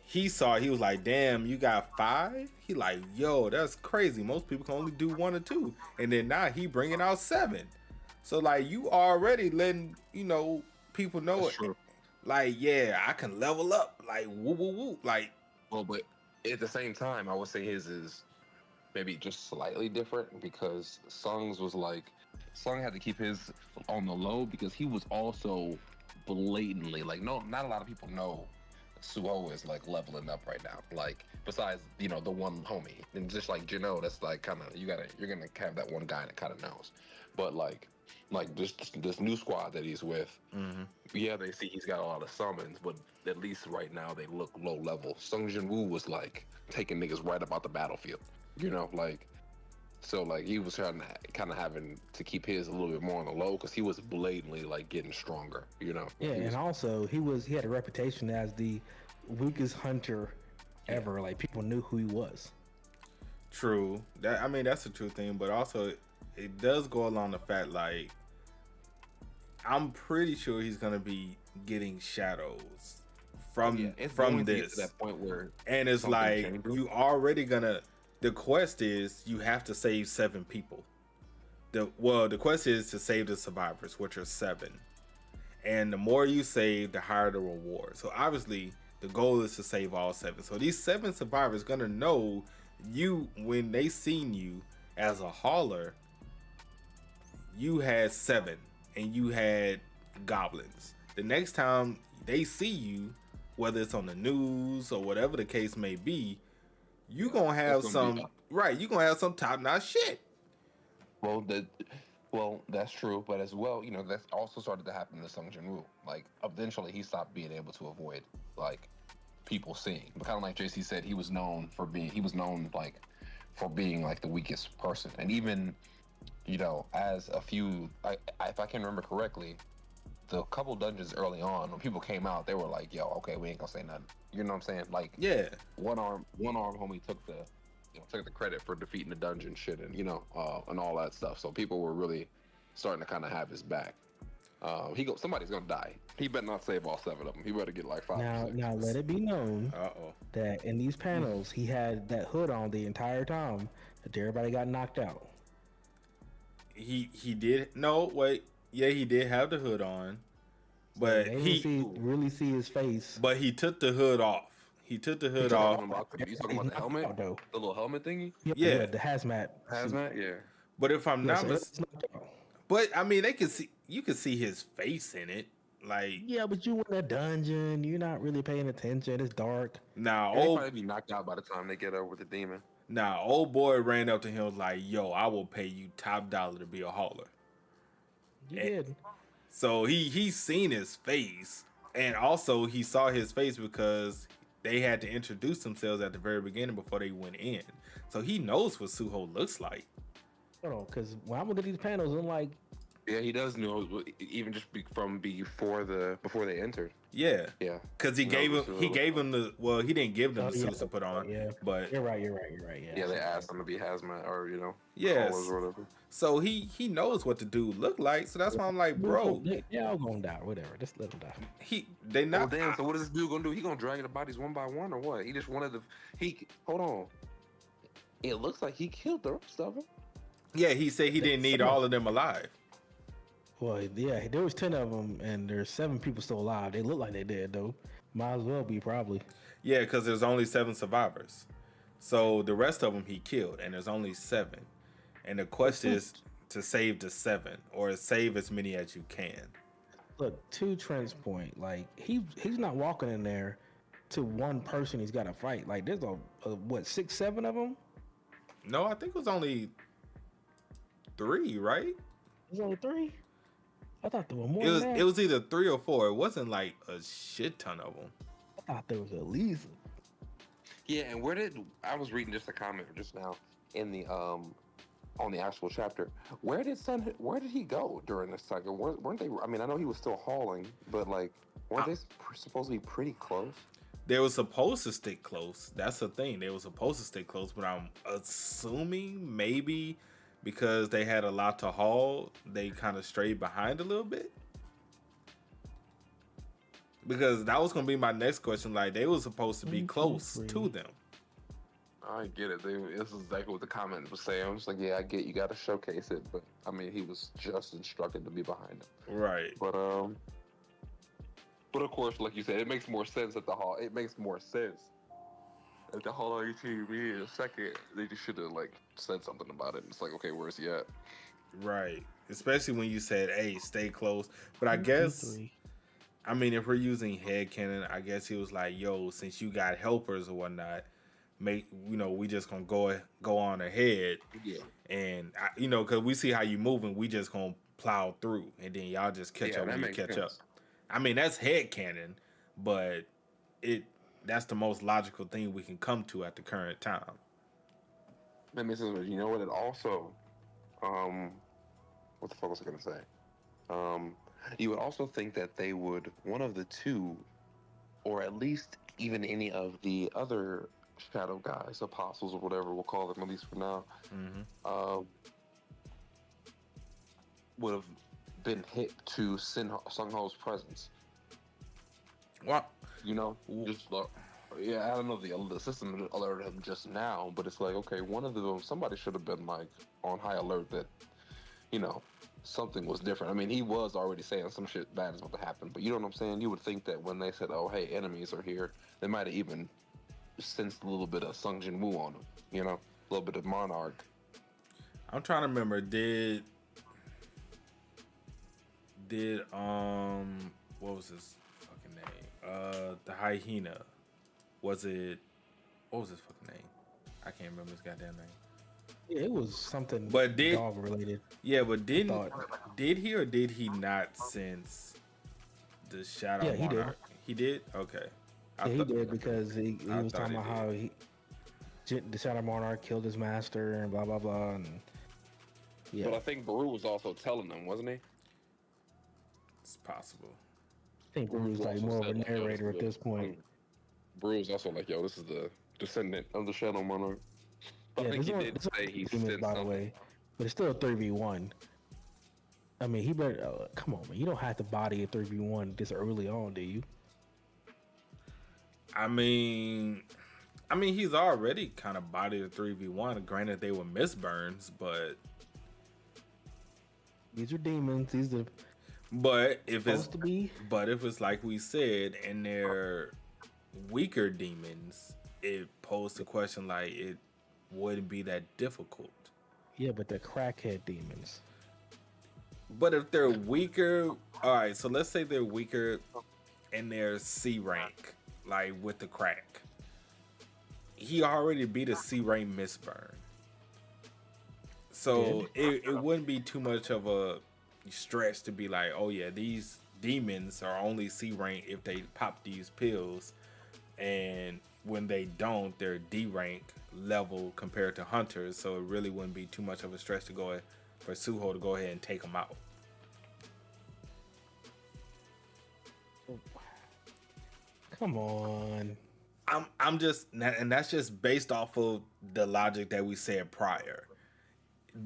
he saw it, he was like, damn, you got 5? He like, yo, that's crazy. Most people can only do 1 or 2. And then now he bringing out 7. So like you already letting, people know that's it. True. Like, yeah, I can level up. Like, woo, woo, woo. Like, well, but at the same time, I would say his is maybe just slightly different because Sung had to keep his on the low because he was also blatantly like, no, not a lot of people know Suho is like leveling up right now. Like besides, the one homie, and just like that's like kind of you're gonna have that one guy that kind of knows. But like this new squad that he's with, yeah, they see he's got a lot of summons, but at least right now they look low level. Sung Jinwoo was like taking niggas right about the battlefield, so like he was trying to kind of having to keep his a little bit more on the low because he was blatantly like getting stronger, Yeah, and also he had a reputation as the weakest hunter ever. Like people knew who he was. True. That's a true thing, but also it does go along the fact like I'm pretty sure he's gonna be getting shadows from this. To that point where and it's like changes. You already gonna. The quest is you have to save 7 people. The quest is to save the survivors, which are 7. And the more you save, the higher the reward. So obviously, The goal is to save all 7. So these 7 survivors gonna know you when they seen you as a hauler. You had 7, and you had goblins. The next time they see you, whether it's on the news or whatever the case may be, you gonna have some right. You gonna have some top notch shit. Well, that's true, but as well, that's also started to happen to Sung Jinwoo. Like, eventually, he stopped being able to avoid like people seeing. But kind of like JC said, he was known like for being like the weakest person, and even as a few, if I can remember correctly, the couple dungeons early on when people came out, they were like, "Yo, okay, we ain't gonna say nothing." You know what I'm saying? Like, yeah, one arm homie took the credit for defeating the dungeon shit, and and all that stuff. So people were really starting to kind of have his back. Somebody's gonna die. He better not save all 7 of them. He better get like 5 or 6. Now let it be known that in these panels he had that hood on the entire time that everybody got knocked out. He did. No, wait. Yeah, he did have the hood on, but so he really see his face. But he took the hood off. He took the hood off. You talking about the helmet? The little helmet thingy? Yeah, the hazmat. Hazmat, yeah. But if I'm not mistaken, but I mean, you can see his face in it. Like, yeah, but you in a dungeon, you're not really paying attention. It's dark. Now, he'll probably be knocked out by the time they get over with the demon. Now, old boy ran up to him like, "Yo, I will pay you top dollar to be a hauler." He did. So he's seen his face, and also he saw his face because they had to introduce themselves at the very beginning before they went in. So he knows what Suho looks like. Hold on, because when I look at these panels, I'm like, yeah, he does know, even just from before they entered. Yeah, yeah, because he gave him the he didn't give them the suits to put on. Yeah, but you're right. Yeah, they asked him to be hazmat or yes, or whatever. So he knows what the dude looked like. So that's why I'm like, bro, they're all gonna die. Whatever, just let them die. They not. Well, damn. So what is this dude gonna do? He gonna drag the bodies one by one or what? He just wanted to. Hold on. It looks like he killed the rest of them. Yeah, he said he didn't need all of them alive. Well, yeah, there was 10 of them, and there's 7 people still alive. They look like they dead, though. Might as well be, probably. Yeah, because there's only 7 survivors. So the rest of them he killed, and there's only 7. And the quest is to save the 7, or save as many as you can. Look, to Trent's point, like, he's not walking in there to one person he's got to fight. Like, there's what, 6, 7 of them? No, I think it was only 3, right? There's only 3? I thought there were more than that. It was either 3 or 4. It wasn't like a shit ton of them. I thought there was at least. Yeah, and I was reading just a comment just now in the on the actual chapter. Where did he go during this cycle? Weren't they? I mean, I know he was still hauling, but like, weren't they supposed to be pretty close? They were supposed to stick close. That's the thing. They were supposed to stick close, but I'm assuming maybe because they had a lot to haul, they kind of strayed behind a little bit. Because that was going to be my next question. Like, they were supposed to be close to them. I get it. This is exactly what the comment was saying. I'm just like, yeah, I get you got to showcase it. But, I mean, he was just instructed to be behind him. Right. But of course, like you said, it makes more sense at the haul. It makes more sense. At the Hall of TV in a second, they just should have like said something about it. It's like, okay, where's he at? Right. Especially when you said, "Hey, stay close." But I guess, I mean, if we're using headcanon, I guess he was like, "Yo, since you got helpers or whatnot, we just gonna go on ahead." Yeah. And because we see how you moving, we just gonna plow through, and then y'all just catch up when you catch up. I mean, that's headcanon, but that's the most logical thing we can come to at the current time. That makes sense. You know what? It also, what the fuck was I gonna say? You would also think that they would, one of the two, or at least even any of the other shadow guys, apostles or whatever we'll call them, at least for now, would have been hit to Sung-Ho's presence. What? Just I don't know the system alerted him just now, but it's like, okay, one of them, somebody should have been like on high alert that you know, something was different. I mean, he was already saying some shit bad is about to happen, but you know what I'm saying? You would think that when they said, "Oh, hey, enemies are here," they might have even sensed a little bit of Sung Jinwoo on him. You know, a little bit of Monarch. I'm trying to remember. Did what was his fucking name? The hyena. Was it what was his fucking name? I can't remember his goddamn name. Yeah, it was something But dog related. yeah, but thought. did he or did he not sense the Shadow Yeah, he did. Monarch? He did? Okay. Yeah, he did because he I was thought talking he about how the Shadow Monarch killed his master and blah blah blah. And yeah, But I think Beru was also telling them, wasn't he? It's possible. I think Beru's like also more of a said, like, yo, narrator at this point. Beru was also like, "Yo, this is the descendant of the Shadow Monarch." But I think he did say he sensed by the something. way, but it's still a 3v1. I mean, he better come on, man. You don't have to body a 3v1 this early on, do you? I mean, he's already kind of bodied a 3v1. Granted, they were misburns, but These are demons. These are if supposed to be. but if it's like we said, and they're weaker demons, it posed the question like it wouldn't be that difficult. Yeah, but they're crackhead demons. But if they're weaker, all right. So let's say they're weaker, and they're C rank, like with the crack. He already beat a C rank misburn. So it wouldn't be too much of a stretch to be like, oh yeah, these demons are only C rank if they pop these pills, and when they don't, they're D rank level compared to hunters. So it really wouldn't be too much of a stretch to go for Suho to go ahead and take them out. Come on. I'm just, and that's just based off of the logic that we said prior,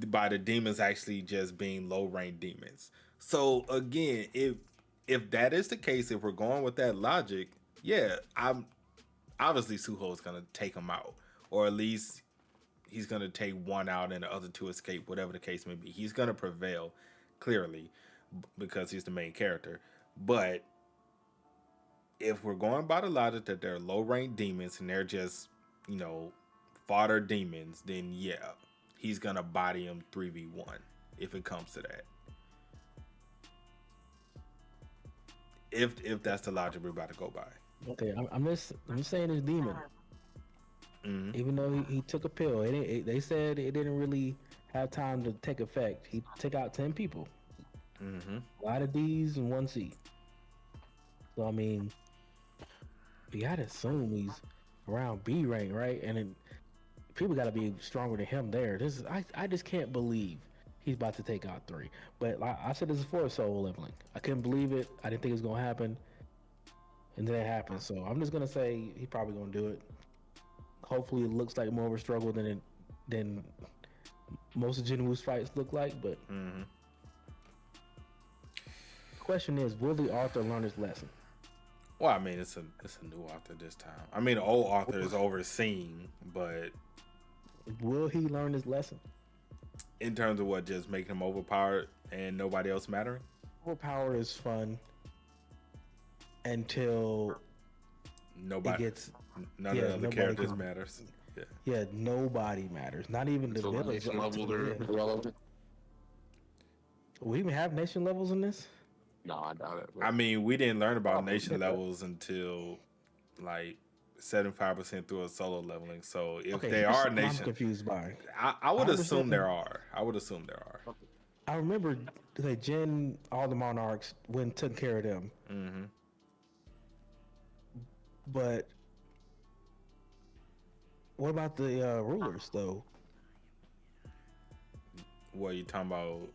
by the demons actually just being low rank demons. So again, if that is the case, if we're going with that logic, yeah, I'm obviously Suho's gonna take him out, or at least he's gonna take one out and the other two escape, whatever the case may be. He's gonna prevail clearly because he's the main character. But if we're going by the logic that they're low rank demons and they're just, fodder demons, then yeah, he's gonna body him 3v1 if it comes to that. If that's the logic we're about to go by. Okay, I'm just saying this demon. Mm-hmm. Even though he took a pill, they said it didn't really have time to take effect. He took out 10 people. Mm-hmm. A lot of D's and 1 C. So I mean, you gotta assume he's around B rank, right? And people gotta be stronger than him there. I just can't believe he's about to take out 3. But like I said, this is for soul leveling. I couldn't believe it. I didn't think it was gonna happen, and then it happened. So I'm just gonna say he's probably gonna do it. Hopefully, it looks like more of a struggle than most of Jinwoo's fights look like. But Mm-hmm. the question is, will the author learn his lesson? Well, I mean, it's a new author this time. I mean, the old author is overseen, but Will he learn his lesson? in terms of what, just making him overpowered and nobody else mattering? Overpower is fun until Nobody it gets none of the characters matters. Yeah. Yeah, nobody matters. Not even the So village. nation level, they're irrelevant. We even have nation levels in this? No, I doubt it. I mean, we didn't learn about nation levels until like 75% through a solo leveling. So if Okay, they here's are something I'm nation, confused by. I would I assume understand. there are. I would assume there are. I remember that Jin, all the monarchs, went and took care of them. Mm-hmm. But what about the rulers, though? What you talking about?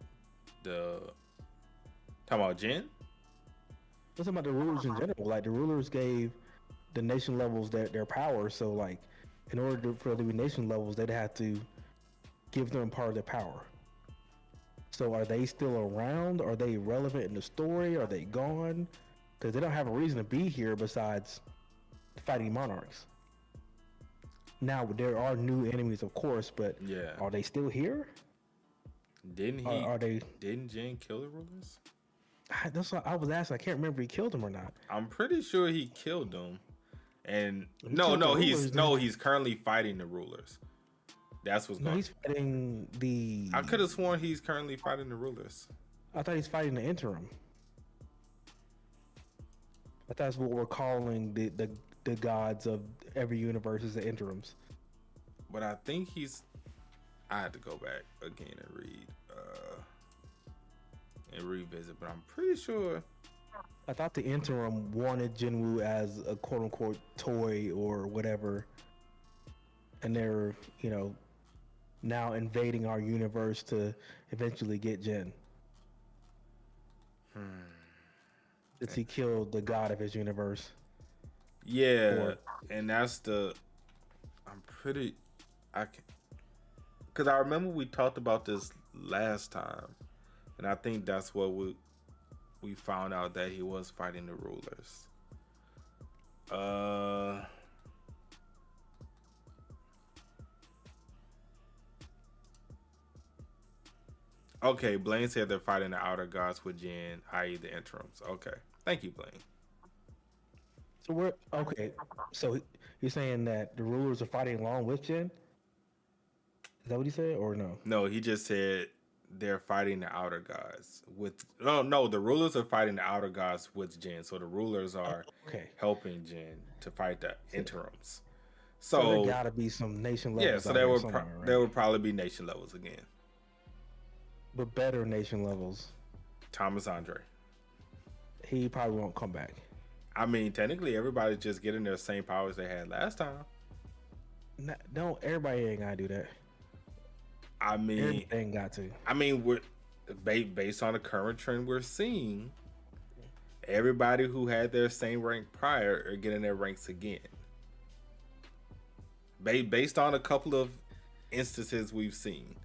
Talking about Jin? What's about the rulers in general? Like, the rulers gave the nation levels their power. So, like, in order for there to be nation levels, they'd have to give them part of their power. So, are they still around? Are they relevant in the story? Are they gone? Because they don't have a reason to be here besides fighting monarchs. Now, there are new enemies, of course, but Yeah. are they still here? Didn't he? Are they? Didn't Jin kill the rulers? That's what I was asking. I can't remember if he killed him or not. I'm pretty sure he killed them. And He killed the rulers, he's currently fighting the rulers. That's what's No, going. he's fighting the. I could have sworn he's currently fighting the rulers. I thought he's fighting the interim. I thought that's what we're calling the gods of every universe is the interims. But I think he's. I had to go back again and read and revisit. But I'm pretty sure. I thought the interim wanted Jinwoo as a quote unquote toy or whatever, and they're now invading our universe to eventually get Jin. Since he killed the god of his universe. Yeah, and that's the. I'm pretty. I can. Because I remember we talked about this last time, and I think that's what we found out that he was fighting the rulers. Okay, Blaine said they're fighting the outer gods with Jin, i.e. the interims. Okay. Thank you, Blaine. So we're okay. So you're saying that the rulers are fighting along with Jin? Is that what he said, or no? No, he just said they're fighting the outer gods with. No, the rulers are fighting the outer gods with Jin. So the rulers are helping Jin to fight the interims. So there gotta be some nation levels. Yeah, so there would probably be nation levels again. But better nation levels. Thomas Andre. He probably won't come back. I mean, technically, everybody's just getting their same powers they had last time. No, everybody ain't gotta do that. I mean, everything got to. I mean, we're based on the current trend we're seeing. Everybody who had their same rank prior are getting their ranks again. Based on a couple of instances we've seen.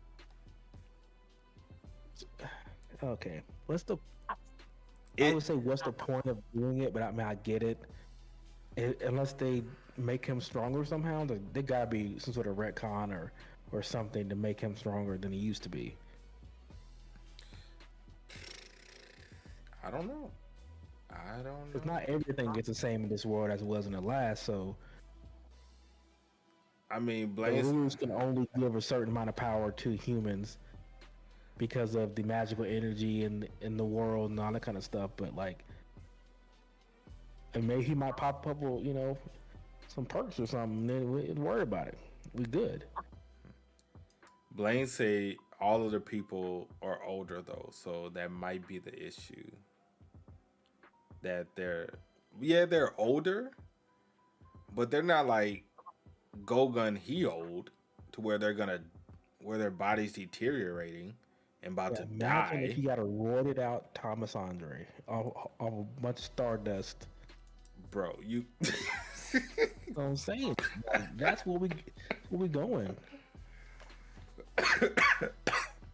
Okay, I would say what's the point of doing it? But I mean, I get it. Unless they make him stronger somehow, there gotta be some sort of retcon or something to make him stronger than he used to be. I don't know. Because not everything gets the same in this world as it was in the last. So, I mean, the rulers can only give a certain amount of power to humans because of the magical energy in the world and all that kind of stuff. But and maybe he might pop up with some perks or something. Then we worry about it. We good. Blaine say all of the people are older though, so that might be the issue. That they're older, but they're not like Gogun he old to where their body's deteriorating and about to die. Imagine if you got a roided out Thomas Andre of a bunch of stardust. Bro, you I'm saying that's where we going.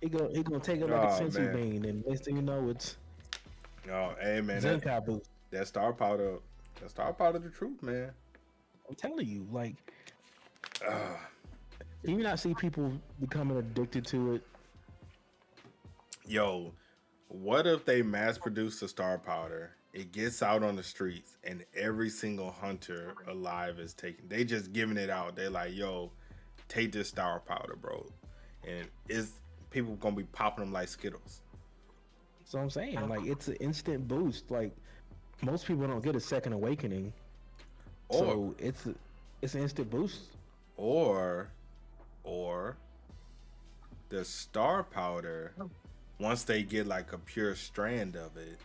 He gonna take it like a sensory bean, and next thing you know, it's hey man, that star powder, the truth, man. I'm telling you, you not see people becoming addicted to it. Yo, what if they mass produce the star powder? It gets out on the streets, and every single hunter alive is taking. They just giving it out. They're like, "Yo, take this star powder, bro," and people gonna be popping them like Skittles. So I'm saying, it's an instant boost. Most people don't get a second awakening, so it's an instant boost. Or the star powder, once they get a pure strand of it,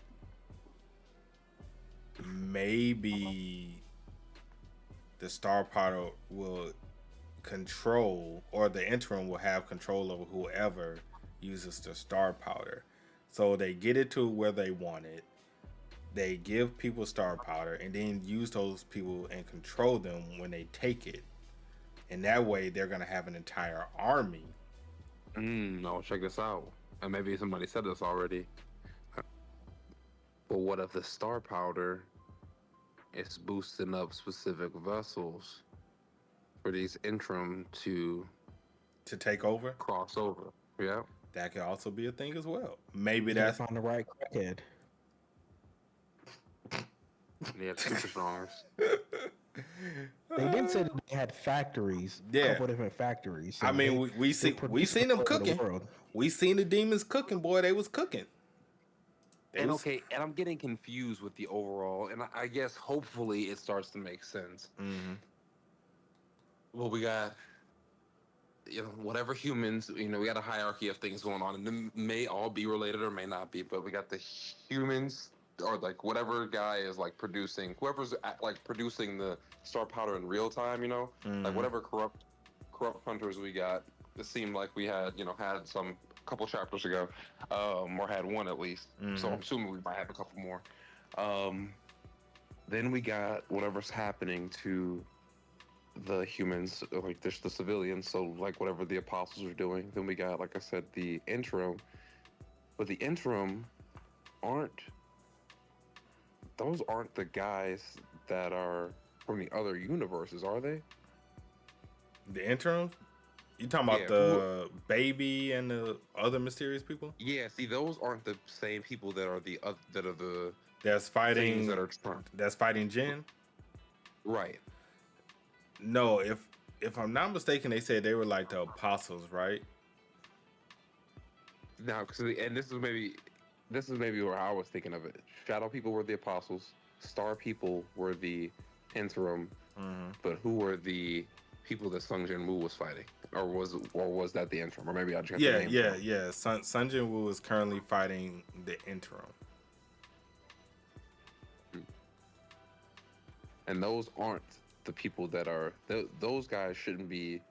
maybe the star powder will control, or the interim will have control over whoever uses the star powder. So they get it to where they want it. They give people star powder and then use those people and control them when they take it. And that way they're going to have an entire army. No, check this out. And maybe somebody said this already. But what if the star powder is boosting up specific vessels for these interim to take over? Cross over. Yeah. That could also be a thing as well. Maybe You gotta that's find the right crackhead. They have super strongers. They did say that they had factories, a yeah. couple of different factories. So I mean, they we produce seen them all over the cooking. world. We seen the demons cooking, boy. They was cooking. They And was. okay, and I'm getting confused with the overall, and I guess hopefully it starts to make sense. Mm-hmm. Well, we got whatever humans, we got a hierarchy of things going on, and they may all be related or may not be, but we got the humans or like whatever guy is like producing, whoever's like producing the star powder in real time, like whatever corrupt hunters we got. It seemed like we had had some couple chapters ago, or had one at least. So I'm assuming we might have a couple more. Then we got whatever's happening to the humans, like there's the civilians, so like whatever the apostles are doing. Then we got, like I said, the interim, but the interim those aren't the guys that are from the other universes, are they? The interim. You talking about the baby and the other mysterious people? Yeah, see, those aren't the same people that are the that's fighting things that are that's fighting Jin. Right. No, if I'm not mistaken, they said they were like the apostles, right? Now, and this is maybe where I was thinking of it. Shadow people were the apostles. Star people were the interim. But who were the people that Sung Jinwoo was fighting, or was that the interim? Or maybe I just got the name wrong. yeah. Sung Jinwoo is currently fighting the interim. And those aren't the people that are those guys shouldn't be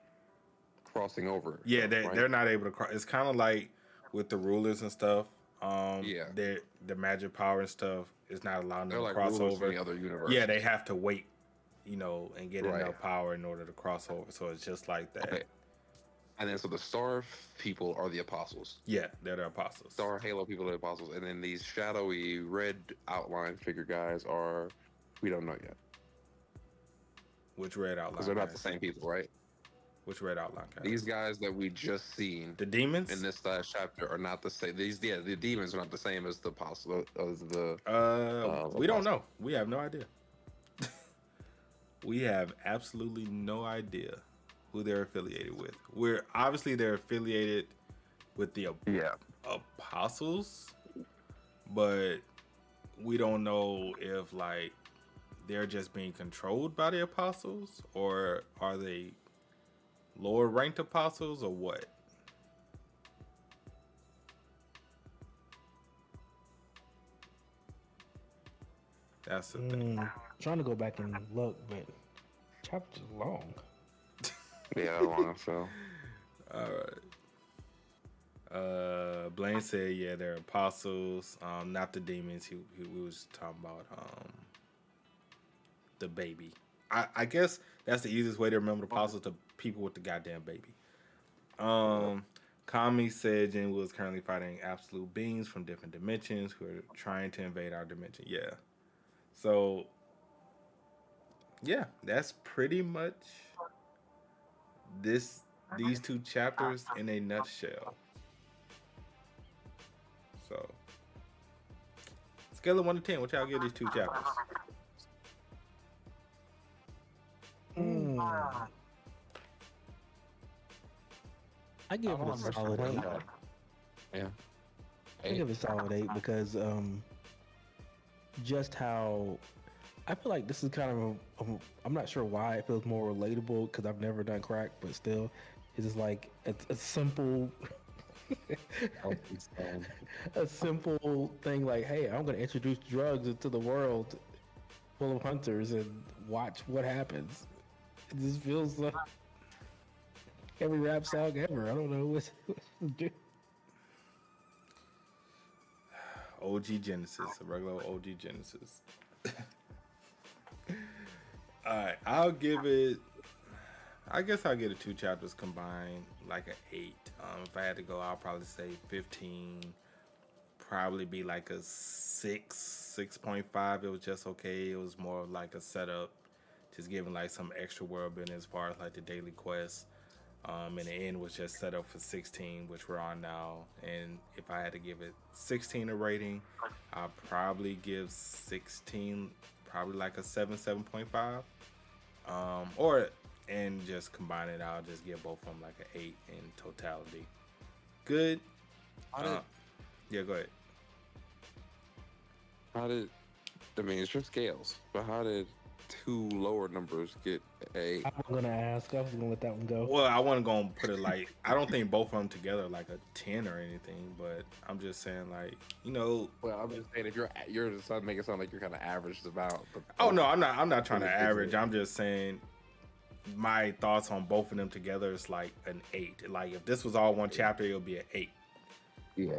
crossing over. Yeah, they're not able to cross. It's kind of like with the rulers and stuff. The magic power and stuff is not allowing them to cross over. The other universe. Yeah, they have to wait, and get enough power in order to cross over. So it's just like that. Okay. And then so the star people are the apostles. Yeah, they're the apostles. Star Halo people are the apostles, and then these shadowy red outline figure guys are we don't know yet. Which red outline? Because they're not the same people, right? Which red outline guys? These guys that we just seen, the demons in this last chapter, are not the same. The demons are not the same as the apostle. We don't know. We have no idea. We have absolutely no idea who they're affiliated with. They're affiliated with the apostles, but we don't know if like they're just being controlled by the apostles, or are they lower ranked apostles, or what? That's the thing. Trying to go back and look, but chapter's long. Yeah, long so. All right. Blaine said, yeah, they're apostles, not the demons. He was talking about the baby. I guess that's the easiest way to remember the apostles, to people with the goddamn baby. Kami said Jin was currently fighting absolute beings from different dimensions who are trying to invade our dimension. Yeah. So, yeah, that's pretty much these two chapters in a nutshell. So, scale of 1 to 10, what y'all give these two chapters? I give it a solid 8. Yeah. I give it a solid 8 because just how I feel like this is kind of I'm not sure why it feels more relatable, because I've never done crack, but still it's just like a simple a simple thing like, hey, I'm gonna introduce drugs into the world full of hunters and watch what happens. It just feels like every rap song ever. I don't know what's OG Genesis, a regular OG Genesis. Alright, I guess I'll give it 2 chapters combined, like an 8. If I had to go, I'll probably say 15. Probably be like a 6.5. It was just okay. It was more of like a setup, just giving like some extra world building as far as like the daily quests. And the end was just set up for 16, which we're on now. And if I had to give it 16 a rating, I'd probably give 16 probably like a 7, 7.5. Or and just combine it, I'll just give both of them like an 8 in totality. Good. Yeah, go ahead. How did I mean it's your scales, but how did two lower numbers get a? I was gonna ask. I was gonna let that one go. Well, I wasn't gonna put it like I don't think both of them together are like a 10 or anything, but I'm just saying like Well, I'm just saying if you're just trying to make it sound like you're kind of averaged about. But oh no, I'm not trying to average. I'm just saying my thoughts on both of them together is like an 8. Like if this was all one chapter, it would be an 8. Yeah.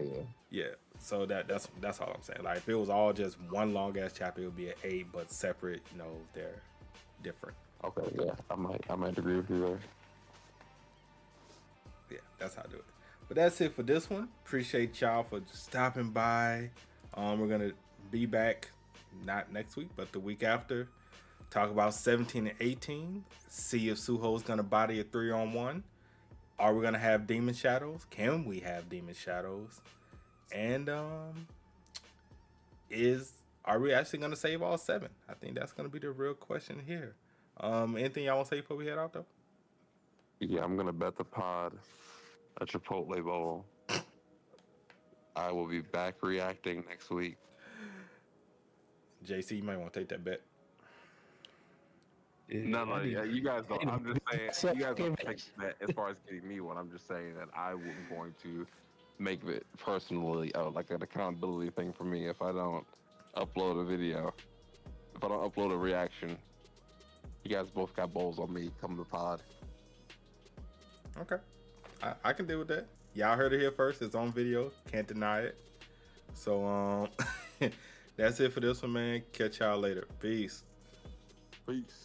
Yeah. So that's all I'm saying. Like if it was all just one long ass chapter, it would be an 8, but separate. They're different. Okay, yeah, I might agree with you there. Yeah, that's how I do it. But that's it for this one. Appreciate y'all for stopping by. We're gonna be back not next week, but the week after. Talk about 17 and 18. See if Suho's gonna body a 3-on-1. Are we gonna have demon shadows? Can we have demon shadows? And are we actually gonna save all 7? I think that's gonna be the real question here. Anything y'all want to say before we head out though? Yeah, I'm gonna bet the pod a Chipotle bowl. I will be back reacting next week. JC, you might want to take that bet. No, yeah, you guys don't. I'm just saying, you guys don't take that as far as getting me one. I'm just saying that I'm going to make it personally like an accountability thing for me if I don't upload a video, if I don't upload a reaction. You guys both got bowls on me. Come to the pod. Okay, I can deal with that. Y'all heard it here first. It's on video. Can't deny it. So that's it for this one, man. Catch y'all later. Peace. Peace.